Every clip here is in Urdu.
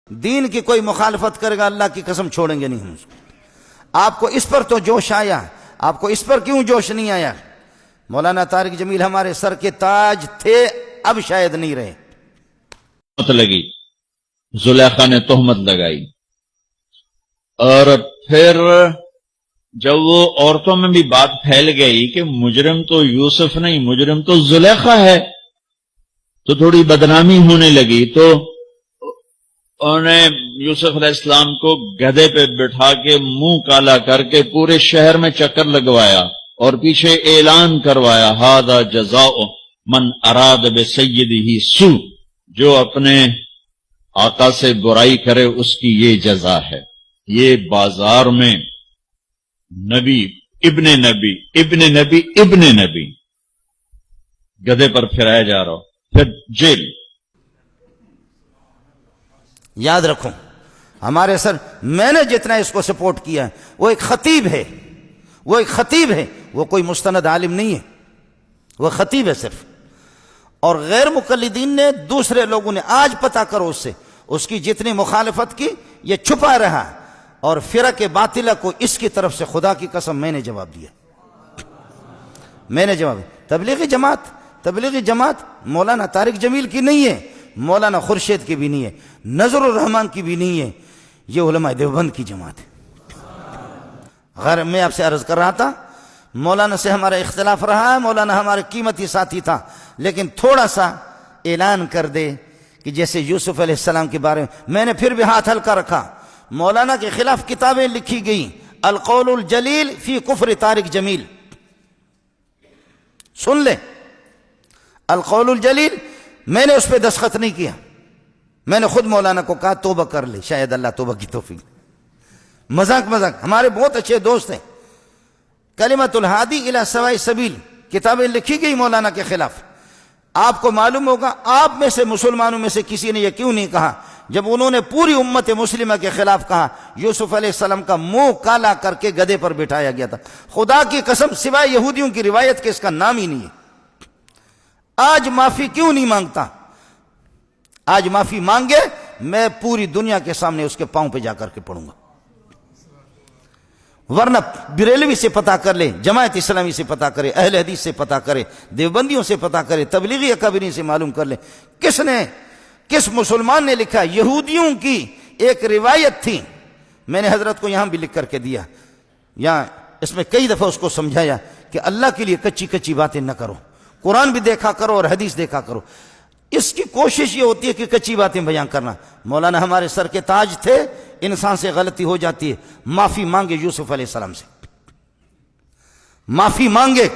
دین کی کوئی مخالفت کرے گا اللہ کی قسم چھوڑیں گے نہیں ہم اس کو۔ آپ کو اس پر تو جوش آیا، آپ کو اس پر کیوں جوش نہیں آیا؟ مولانا طارق جمیل ہمارے سر کے تاج تھے، اب شاید نہیں رہے۔ لگی زلیخا نے تہمت لگائی، اور پھر جب وہ عورتوں میں بھی بات پھیل گئی کہ مجرم تو یوسف نہیں، مجرم تو زلیخا ہے، تو تھوڑی بدنامی ہونے لگی۔ تو انہوں نے یوسف علیہ السلام کو گدھے پہ بٹھا کے منہ کالا کر کے پورے شہر میں چکر لگوایا اور پیچھے اعلان کروایا، ھذا جزاء من اراد بسیدہ سوء، جو اپنے آقا سے برائی کرے اس کی یہ جزا ہے۔ یہ بازار میں نبی ابن نبی ابن نبی ابن نبی گدھے پر پھرایا جا رہا، پھر جیل۔ یاد رکھو ہمارے سر، میں نے جتنا اس کو سپورٹ کیا ہے، وہ ایک خطیب ہے، وہ ایک خطیب ہے، وہ کوئی مستند عالم نہیں ہے، وہ خطیب ہے صرف۔ اور غیر مقلدین نے، دوسرے لوگوں نے، آج پتہ کرو اس سے، اس کی جتنی مخالفت کی، یہ چھپا رہا، اور فرق باطلہ کو اس کی طرف سے خدا کی قسم میں نے جواب دیا، میں نے جواب دیا۔ تبلیغی جماعت مولانا طارق جمیل کی نہیں ہے، مولانا خورشید کی بھی نہیں ہے، نظر الرحمان کی بھی نہیں ہے، یہ علماء دیوبند کی جماعت ہے۔ غیر میں آپ سے عرض کر رہا تھا، مولانا سے ہمارا اختلاف رہا ہے، مولانا ہمارے قیمتی ساتھی تھا، لیکن تھوڑا سا اعلان کر دے کہ جیسے یوسف علیہ السلام کے بارے میں نے پھر بھی ہاتھ ہلکا رکھا۔ مولانا کے خلاف کتابیں لکھی گئیں، القول الجلیل فی کفر طارق جمیل، سن لیں، القول الجلیل، میں نے اس پہ دستخط نہیں کیا، میں نے خود مولانا کو کہا توبہ کر لے، شاید اللہ توبہ کی توفیق۔ مذاق ہمارے بہت اچھے دوست ہیں، کلمۃ الہادی الی سواء السبیل کتابیں لکھی گئی مولانا کے خلاف۔ آپ کو معلوم ہوگا، آپ میں سے مسلمانوں میں سے کسی نے یہ کیوں نہیں کہا جب انہوں نے پوری امت مسلمہ کے خلاف کہا، یوسف علیہ السلام کا منہ کالا کر کے گدھے پر بٹھایا گیا تھا۔ خدا کی قسم سوائے یہودیوں کی روایت کے اس کا نام ہی نہیں ہے۔ آج معافی کیوں نہیں مانگتا؟ آج معافی مانگے، میں پوری دنیا کے سامنے اس کے پاؤں پہ جا کر کے پڑوں گا۔ ورنہ بریلوی سے پتہ کر لے، جماعت اسلامی سے پتہ کرے، اہل حدیث سے پتہ کرے، دیوبندیوں سے پتہ کرے، تبلیغی اکابرین سے معلوم کر لے، کس مسلمان نے لکھا؟ یہودیوں کی ایک روایت تھی، میں نے حضرت کو یہاں بھی لکھ کر کے دیا، یہاں اس میں کئی دفعہ اس کو سمجھایا کہ اللہ کے لیے کچی باتیں نہ کرو، قرآن بھی دیکھا کرو اور حدیث دیکھا کرو۔ اس کی کوشش یہ ہوتی ہے کہ کچی باتیں بیان کرنا۔ مولانا ہمارے سر کے تاج تھے، انسان سے غلطی ہو جاتی ہے، معافی مانگے یوسف علیہ السلام سے، معافی مانگے،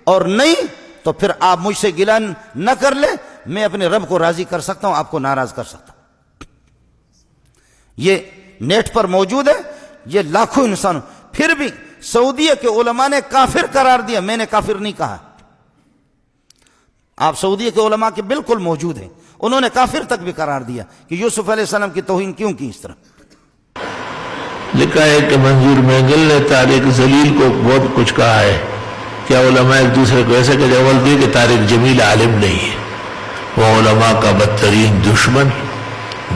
اور نہیں تو پھر آپ مجھ سے گلہ نہ کر لیں، میں اپنے رب کو راضی کر سکتا ہوں، آپ کو ناراض کر سکتا ہوں۔ یہ نیٹ پر موجود ہے، یہ لاکھوں انسانوں، پھر بھی سعودیہ کے علماء نے کافر قرار دیا، میں نے کافر نہیں کہا۔ آپ سعودیہ کے علماء کے بالکل موجود ہیں، انہوں نے کافر تک بھی قرار دیا کہ یوسف علیہ السلام کی توہین کیوں کی اس طرح۔ لکھا ہے کہ منظور مینگل نے طارق جلیل کو بہت کچھ کہا ہے، کیا علماء ایک دوسرے کو ایسے کہ جواب دیے کہ طارق جمیل عالم نہیں ہے، وہ علماء کا بدترین دشمن،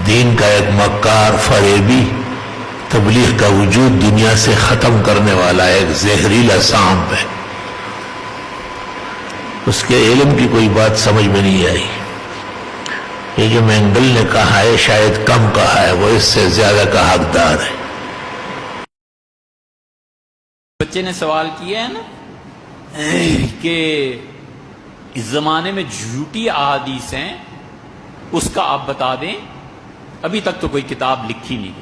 دین کا ایک مکار فریبی، تبلیغ کا وجود دنیا سے ختم کرنے والا ایک زہریلا سانپ ہے۔ اس کے علم کی کوئی بات سمجھ میں نہیں آئی۔ یہ جو مینگل نے کہا ہے شاید کم کہا ہے، وہ اس سے زیادہ کا حقدار ہے۔ بچے نے سوال کیا ہے نا کہ اس زمانے میں جھوٹی احادیث ہیں، اس کا آپ بتا دیں۔ ابھی تک تو کوئی کتاب لکھی نہیں گئی۔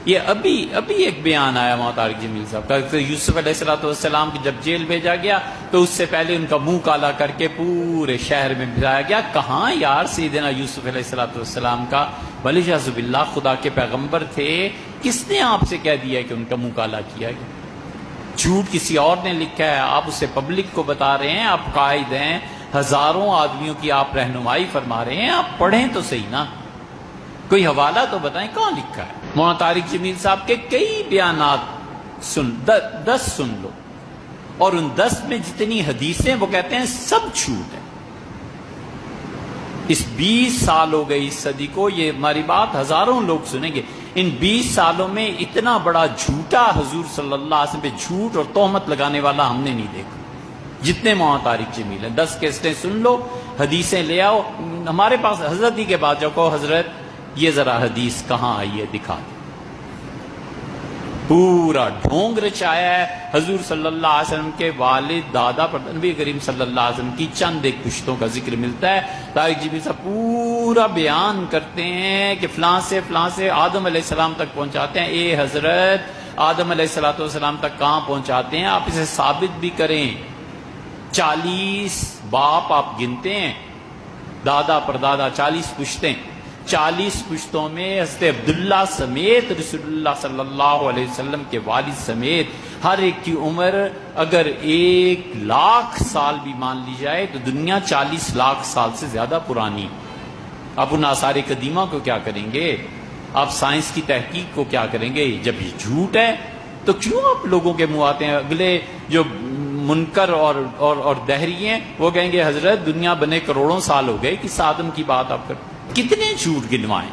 یہ ابھی ایک بیان آیا مولانا طارق جمیل صاحب کا کہ یوسف علیہ السلام کی جب جیل بھیجا گیا تو اس سے پہلے ان کا منہ کالا کر کے پورے شہر میں بھجایا گیا۔ کہاں یار سیدنا یوسف علیہ السلام کا ولیعاذ باللہ خدا کے پیغمبر تھے، کس نے آپ سے کہہ دیا کہ ان کا منہ کالا کیا گیا؟ جھوٹ کسی اور نے لکھا ہے، آپ اسے پبلک کو بتا رہے ہیں، آپ قائد ہیں، ہزاروں آدمیوں کی آپ رہنمائی فرما رہے ہیں، آپ پڑھیں تو صحیح نا، کوئی حوالہ تو بتائیں کہاں لکھا ہے۔ مولانا طارق جمیل صاحب کے کئی بیانات 10 سن لو، اور ان 10 میں جتنی حدیثیں وہ کہتے ہیں سب جھوٹ ہے۔ اس 20 سال ہو گئے اس صدی کو، یہ ہماری بات ہزاروں لوگ سنیں گے، ان 20 سالوں میں اتنا بڑا جھوٹا حضور صلی اللہ علیہ وسلم پہ جھوٹ اور تہمت لگانے والا ہم نے نہیں دیکھا۔ جتنے مولانا طارق جمیل ہیں 10 کیسٹیں سن لو، حدیثیں لے آؤ، ہمارے پاس حضرت ہی کے بعد جاؤ، کہو حضرت یہ ذرا حدیث کہاں آئی ہے دکھا دیں۔ پورا ڈھونگ رچایا ہے حضور صلی اللہ علیہ وسلم کے والد دادا پر نبی کریم صلی اللہ علیہ وسلم کی چند ایک پشتوں کا ذکر ملتا ہے۔ طارق جمیل صاحب پورا بیان کرتے ہیں کہ فلاں سے آدم علیہ السلام تک پہنچاتے ہیں۔ اے حضرت آدم علیہ السلام تک کہاں پہنچاتے ہیں؟ آپ اسے ثابت بھی کریں۔ 40 باپ آپ گنتے ہیں، دادا پر دادا 40 پشتیں، 40 پشتوں میں حضرت عبداللہ سمیت رسول اللہ صلی اللہ علیہ وسلم کے والد سمیت ہر ایک کی عمر اگر 1,00,000 سال بھی مان لی جائے تو دنیا 40 لاکھ سال سے زیادہ پرانی۔ آپ ان آثار قدیمہ کو کیا کریں گے؟ آپ سائنس کی تحقیق کو کیا کریں گے؟ جب یہ جھوٹ ہے تو کیوں آپ لوگوں کے منہ آتے ہیں؟ اگلے جو منکر اور دہری ہیں وہ کہیں گے حضرت دنیا بنے کروڑوں سال ہو گئے، کس آدم کی بات آپ کر؟ کتنے جھوٹ گنوائیں؟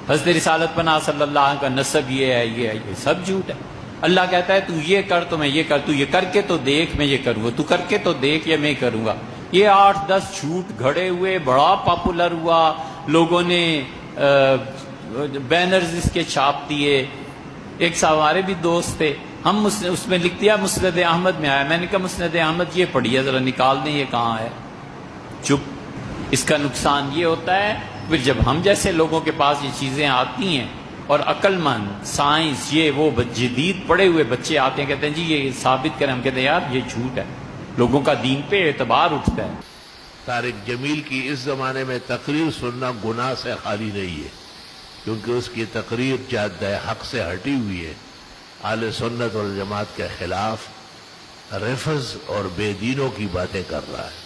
حضرت رسالت پناہ صلی اللہ علیہ وسلم کا نسب یہ ہے، یہ سب جھوٹ ہے۔ اللہ کہتا ہے تو یہ کر تو میں یہ کر، تو یہ کر کے تو دیکھ میں یہ کروں گا، تو کر کے تو دیکھ یا میں کروں گا۔ یہ 8-10 جھوٹ گھڑے ہوئے، بڑا پاپولر ہوا، لوگوں نے بینرز اس کے چھاپ دیے۔ ایک صاحب ہمارے بھی دوست تھے، ہم اس میں لکھ دیا مسند احمد میں آیا، میں نے کہا مسند احمد یہ پڑھیے ذرا نکال دیں یہ کہاں ہے۔ چپ۔ اس کا نقصان یہ ہوتا ہے پھر جب ہم جیسے لوگوں کے پاس یہ چیزیں آتی ہیں اور عقل مند سائنس یہ وہ جدید پڑے ہوئے بچے آتے ہیں کہتے ہیں جی یہ ثابت کریں، ہم کہتے ہیں یار یہ جھوٹ ہے، لوگوں کا دین پہ اعتبار اٹھتا ہے۔ طارق جمیل کی اس زمانے میں تقریر سننا گناہ سے خالی نہیں ہے، کیونکہ اس کی تقریر جادہ حق سے ہٹی ہوئی ہے، اہل سنت والجماعت کے خلاف رفض اور بے دینوں کی باتیں کر رہا ہے،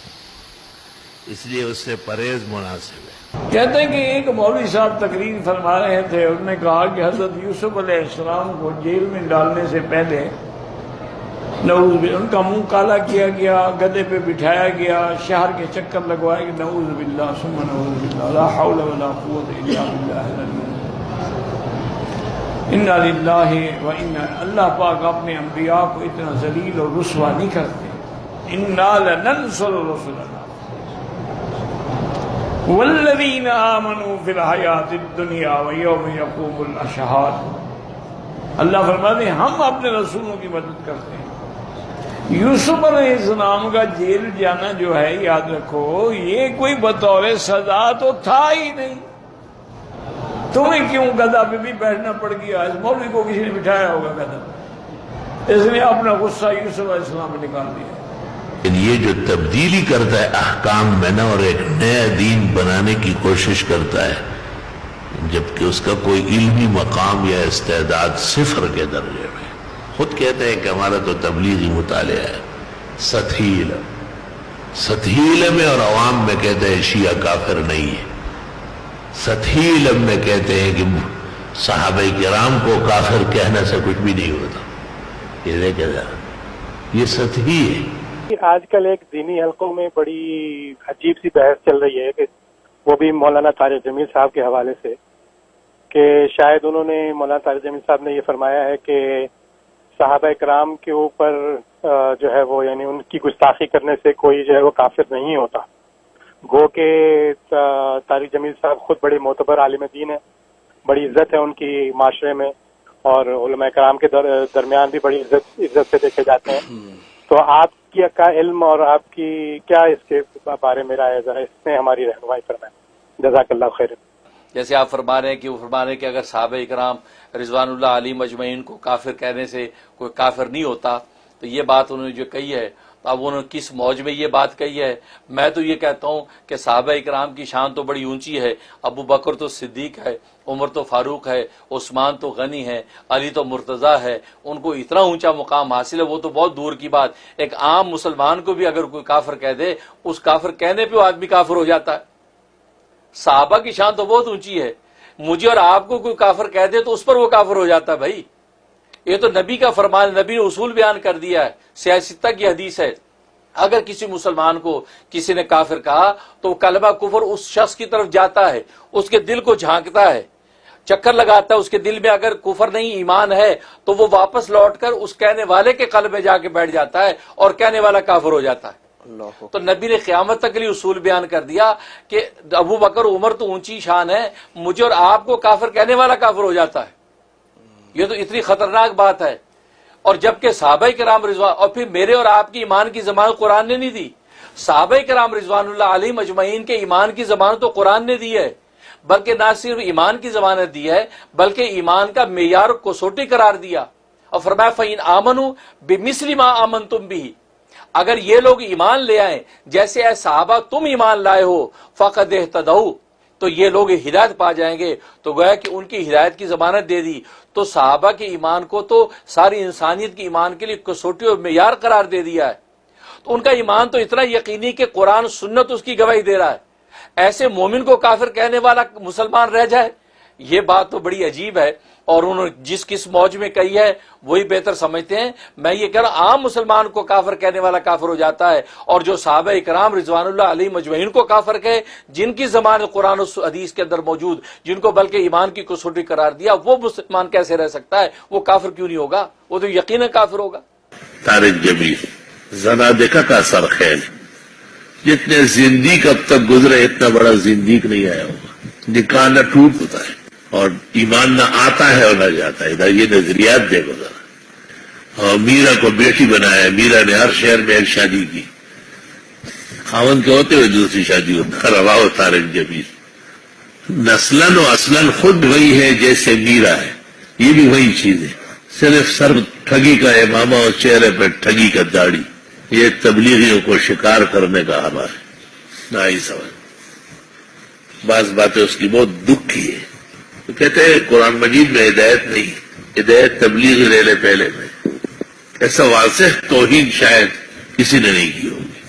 اس لیے اس سے پرہیز مناسب ہے۔ کہتے ہیں کہ ایک مولوی صاحب تقریر فرما رہے تھے، انہوں نے کہا کہ حضرت یوسف علیہ السلام کو جیل میں ڈالنے سے پہلے نعوذ باللہ ان کا منہ کالا کیا گیا، گدے پہ بٹھایا گیا، شہر کے چکر لگوائے گئے، نعوذ باللہ ثم نعوذ باللہ لا حول ولا قوت الا باللہ العلی انا للہ و انا، اللہ پاک اپنے انبیاء کو اتنا ذلیل اور رسوا نہیں کرتے۔ انا لننصر رسلنا والذین آمنوا فی الحیات الدنیا ویوم یقوم الاشہاد، اللہ فرماتے ہیں ہم اپنے رسولوں کی مدد کرتے ہیں۔ یوسف علیہ السلام کا جیل جانا جو ہے یاد رکھو یہ کوئی بطور سزا تو تھا ہی نہیں، تمہیں کیوں گدھا پہ بھی بیٹھنا پڑ گیا؟ اس مولوی کو کسی نے بٹھایا ہوگا گدھا پہ، اس نے اپنا غصہ یوسف علیہ السلام پہ نکال دیا۔ یہ جو تبدیلی کرتا ہے احکام میں نا اور ایک نیا دین بنانے کی کوشش کرتا ہے، جبکہ اس کا کوئی علمی مقام یا استعداد صفر کے درجے میں، خود کہتے ہیں کہ ہمارا تو تبلیغی مطالعہ ہے، سطحی علم میں اور عوام میں کہتے ہیں شیعہ کافر نہیں ہے، سطحی علم میں کہتے ہیں کہ صحابہ کرام کو کافر کہنے سے کچھ بھی نہیں ہوتا۔ یہ دیکھیں ذرا، یہ سطحی ہے۔ آج کل ایک دینی حلقوں میں بڑی عجیب سی بحث چل رہی ہے کہ وہ بھی مولانا طارق جمیل صاحب کے حوالے سے، کہ شاید انہوں نے مولانا طارق جمیل صاحب نے یہ فرمایا ہے کہ صحابہ کرام کے اوپر جو ہے وہ یعنی ان کی گستاخی کرنے سے کوئی جو ہے وہ کافر نہیں ہوتا، گو کہ طارق جمیل صاحب خود بڑے معتبر عالم دین ہیں، بڑی عزت ہے ان کی معاشرے میں اور علماء کرام کے درمیان بھی بڑی عزت سے دیکھے جاتے ہیں، تو آپ کا علم اور آپ کی کیا اس کے بارے میں رائے، ذرا اس میں ہماری رہنمائی فرمائیں، جزاک اللہ خیر۔ جیسے آپ فرما رہے ہیں کہ وہ فرما رہے ہیں کہ اگر صحابہ اکرام رضوان اللہ علیہ مجمعین کو کافر کہنے سے کوئی کافر نہیں ہوتا، تو یہ بات انہوں نے جو کہی ہے تو اب انہوں نے کس موج میں یہ بات کہی ہے؟ میں تو یہ کہتا ہوں کہ صحابہ اکرام کی شان تو بڑی اونچی ہے، ابو بکر تو صدیق ہے، عمر تو فاروق ہے، عثمان تو غنی ہے، علی تو مرتضیٰ ہے، ان کو اتنا اونچا مقام حاصل ہے، وہ تو بہت دور کی بات۔ ایک عام مسلمان کو بھی اگر کوئی کافر کہہ دے، اس کافر کہنے پہ وہ آدمی کافر ہو جاتا ہے۔ صحابہ کی شان تو بہت اونچی ہے، مجھے اور آپ کو کوئی کافر کہہ دے تو اس پر وہ کافر ہو جاتا ہے۔ بھائی یہ تو نبی کا فرمان، نبی نے اصول بیان کر دیا ہے، سیاستہ کی حدیث ہے اگر کسی مسلمان کو کسی نے کافر کہا تو وہ کلمہ کفر اس شخص کی طرف جاتا ہے، اس کے دل کو جھانکتا ہے، چکر لگاتا ہے، اس کے دل میں اگر کفر نہیں ایمان ہے تو وہ واپس لوٹ کر اس کہنے والے کے قلب میں جا کے بیٹھ جاتا ہے اور کہنے والا کافر ہو جاتا ہے۔ تو نبی نے قیامت تک کے لیے اصول بیان کر دیا کہ ابو بکر عمر تو اونچی شان ہے، مجھے اور آپ کو کافر کہنے والا کافر ہو جاتا ہے۔ یہ تو اتنی خطرناک بات ہے۔ اور جبکہ صحابہ کرام رضوان، اور پھر میرے اور آپ کی ایمان کی ضمانت قرآن نے نہیں دی، صحابہ کرام رضوان اللہ علیہم اجمعین کے ایمان کی ضمانت تو قرآن نے دی ہے، بلکہ نہ صرف ایمان کی ضمانت دی ہے بلکہ ایمان کا معیار کوسوٹی قرار دیا، اور فرمایا فَإِنْ آمَنُوا بِمِثْلِ مَا آمَنْتُمْ بِهِ، اگر یہ لوگ ایمان لے آئیں جیسے اے صحابہ تم ایمان لائے ہو فَقَدْ اهْتَدَوْا، تو یہ لوگ ہدایت پا جائیں گے۔ تو گویا کہ ان کی ہدایت کی ضمانت دے دی، تو صحابہ کے ایمان کو تو ساری انسانیت کے ایمان کے لیے کسوٹی اور معیار قرار دے دیا ہے۔ تو ان کا ایمان تو اتنا یقینی کہ قرآن سنت اس کی گواہی دے رہا ہے، ایسے مومن کو کافر کہنے والا مسلمان رہ جائے، یہ بات تو بڑی عجیب ہے۔ اور انہوں نے جس کس موج میں کہی ہے وہی بہتر سمجھتے ہیں۔ میں یہ کہہ رہا ہوں عام مسلمان کو کافر کہنے والا کافر ہو جاتا ہے، اور جو صحابہ کرام رضوان اللہ علیہم اجمعین کو کافر کہے، جن کی زبان قرآن و حدیث کے اندر موجود، جن کو بلکہ ایمان کی کسوٹی قرار دیا، وہ مسلمان کیسے رہ سکتا ہے؟ وہ کافر کیوں نہیں ہوگا؟ وہ تو یقیناً کافر ہوگا۔ طارق جمیل زنادقہ کا سرخیل، جتنے زندیق اب تک گزرے اتنا بڑا زندیق نہیں آیا ہوگا۔ نکاح نہ ٹوٹ ہوتا ہے اور ایمان نہ آتا ہے اور نہ جاتا ہے۔ یہ نظریات دیکھو ذرا۔ اور میرا کو بیٹی بنایا، میرا نے ہر شہر میں ایک شادی کی، خاوند کے ہوتے ہوئے دوسری شادی ہوتا۔ رواؤ طارق جمیل نسلاً و اصلاً خود وہی ہے جیسے میرا ہے، یہ بھی وہی چیز ہے، صرف سر ٹھگی کا امامہ اور چہرے پہ ٹھگی کا داڑھی۔ یہ تبلیغیوں کو شکار کرنے کا حوالہ ہے، نہ ہی سمجھ۔ بعض باتیں اس کی بہت دکھ کی ہے۔ تو کہتے ہیں قرآن مجید میں ہدایت نہیں، ہدایت تبلیغ لے لے پہلے میں۔ ایسا واضح توہین شاید کسی نے نہیں کی ہوگی۔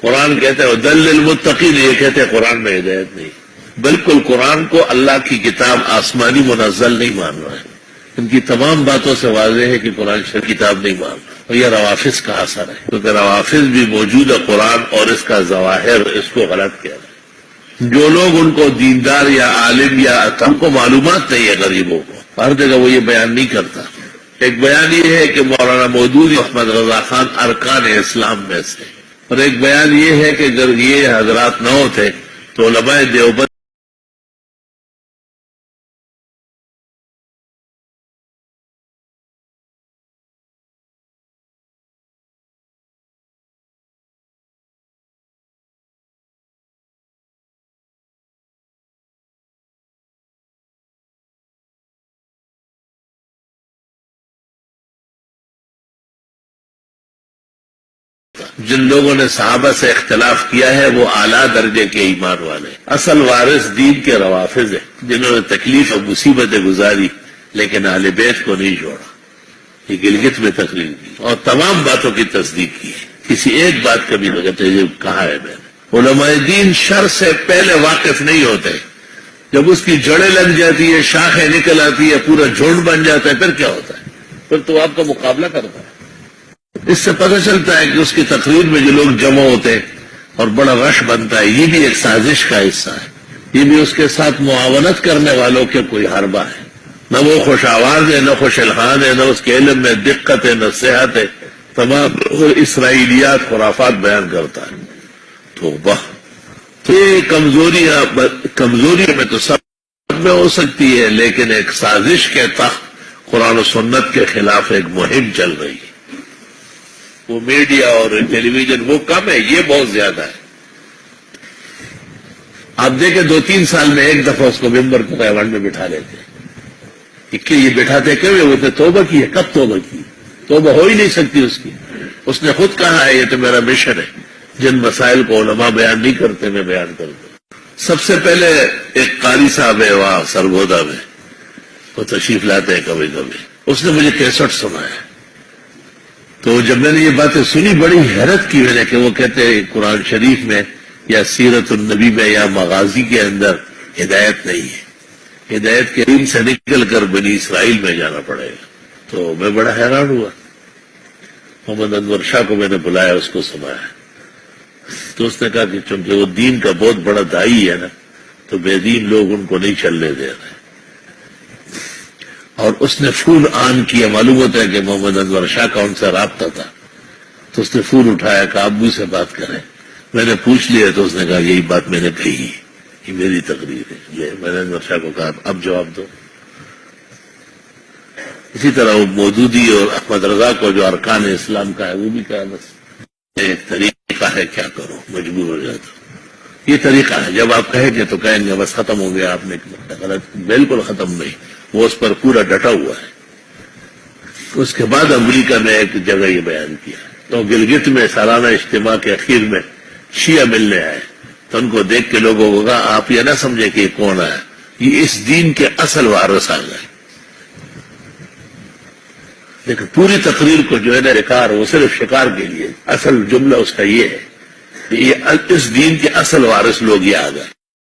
قرآن کہتے ہیں ہدی للمتقین، یہ کہتے ہیں قرآن میں ہدایت نہیں۔ بالکل قرآن کو اللہ کی کتاب آسمانی منزل نہیں مان رہا ہے۔ ان کی تمام باتوں سے واضح ہے کہ قرآن شریف کتاب نہیں مان رہا، اور یہ روافظ کا اثر ہے، کیونکہ روافظ بھی موجود ہے قرآن اور اس کا ظواہر اس کو غلط کہہ رہے ہیں۔ جو لوگ ان کو دیندار یا عالم یا ہم کو معلومات نہیں ہے غریبوں کو، ہر جگہ وہ یہ بیان نہیں کرتا۔ ایک بیان یہ ہے کہ مولانا مودودی احمد رضا خان ارکان اسلام میں سے، اور ایک بیان یہ ہے کہ اگر یہ حضرات نہ ہوتے تو علماء دیوبند جن لوگوں نے صحابہ سے اختلاف کیا ہے وہ اعلیٰ درجے کے ایمان والے، اصل وارث دین کے روافظ ہیں، جنہوں نے تکلیف اور مصیبتیں گزاری لیکن اہل بیت کو نہیں چھوڑا۔ یہ گلگت میں تقریر کی اور تمام باتوں کی تصدیق کی، کسی ایک بات کا بھی نہیں کہتے یہ کہا ہے میں نے۔ علماء دین شر سے پہلے واقف نہیں ہوتے، جب اس کی جڑیں لگ جاتی ہے، شاخیں نکل آتی ہے، پورا جھنڈ بن جاتا ہے، پھر کیا ہوتا ہے؟ پھر تو آپ کا مقابلہ کرتا ہے۔ اس سے پتہ چلتا ہے کہ اس کی تقریر میں جو لوگ جمع ہوتے ہیں اور بڑا رش بنتا ہے، یہ بھی ایک سازش کا حصہ ہے، یہ بھی اس کے ساتھ معاونت کرنے والوں کے کوئی حربہ ہے۔ نہ وہ خوش آواز ہے، نہ خوش الحان ہے، نہ اس کے علم میں دقت ہے، نہ صحت ہے، تمام اسرائیلیات خرافات بیان کرتا ہے۔ تو یہ کمزوریوں میں تو سب میں ہو سکتی ہے، لیکن ایک سازش کے تحت قرآن و سنت کے خلاف ایک مہم چل رہی ہے۔ وہ میڈیا اور ٹیلی ویژن وہ کم ہے، یہ بہت زیادہ ہے۔ آپ دیکھیں 2-3 سال میں ایک دفعہ اس کو ممبر کے ایوانٹ میں بٹھا لیتے ہیں کہ یہ بٹھاتے کیوں؟ وہ تو توبہ کی ہے۔ کب توبہ کی؟ توبہ ہو ہی نہیں سکتی اس کی۔ اس نے خود کہا ہے یہ تو میرا مشن ہے، جن مسائل کو علماء بیان نہیں کرتے میں بیان کرتا ہوں۔ سب سے پہلے ایک قاری صاحب ہے وہاں سرگودا میں، وہ تشریف لاتے ہیں کبھی کبھی، اس نے مجھے کیسٹ سنایا۔ تو جب میں نے یہ باتیں سنی بڑی حیرت کی میں نے کہ وہ کہتے ہیں قرآن شریف میں یا سیرت النبی میں یا مغازی کے اندر ہدایت نہیں ہے، ہدایت کے دین سے نکل کر بنی اسرائیل میں جانا پڑے گا۔ تو میں بڑا حیران ہوا۔ محمد انور شاہ کو میں نے بلایا، اس کو سنایا تو اس نے کہا کہ چونکہ وہ دین کا بہت بڑا داعی ہے نا تو بے دین لوگ ان کو نہیں چلنے دے رہے. اور اس نے فون آن کیا، معلوم ہوتا ہے کہ محمد انور شاہ کا ان سے رابطہ تھا، تو اس نے فون اٹھایا کہ ابو سے بات کریں. میں نے پوچھ لیا تو اس نے کہا یہی بات میں نے کہی، یہ میری تقریر ہے. یہ میں نے انور شاہ کو کہا اب جواب دو. اسی طرح وہ مودودی اور احمد رضا کو جو ارکان اسلام کا ہے وہ بھی کہا بس ایک طریقہ ہے، کیا کرو مجبور ہو جاتا. یہ طریقہ ہے، جب آپ کہیں گے تو کہیں گے بس ختم ہو گیا، آپ نے غلط. بالکل ختم نہیں، وہ اس پر پورا ڈٹا ہوا ہے. اس کے بعد امریکہ نے ایک جگہ یہ بیان کیا تو گلگت میں سالانہ اجتماع کے اخیر میں شیعہ ملنے آئے تو ان کو دیکھ کے لوگوں کو کہا آپ یہ نہ سمجھے کہ یہ کون ہے، یہ اس دین کے اصل وارث آ گئے. لیکن پوری تقریر کو جو ہے نا شکار، وہ صرف شکار کے لیے، اصل جملہ اس کا یہ ہے کہ یہ اس دین کے اصل وارث لوگ یہ آ گئے.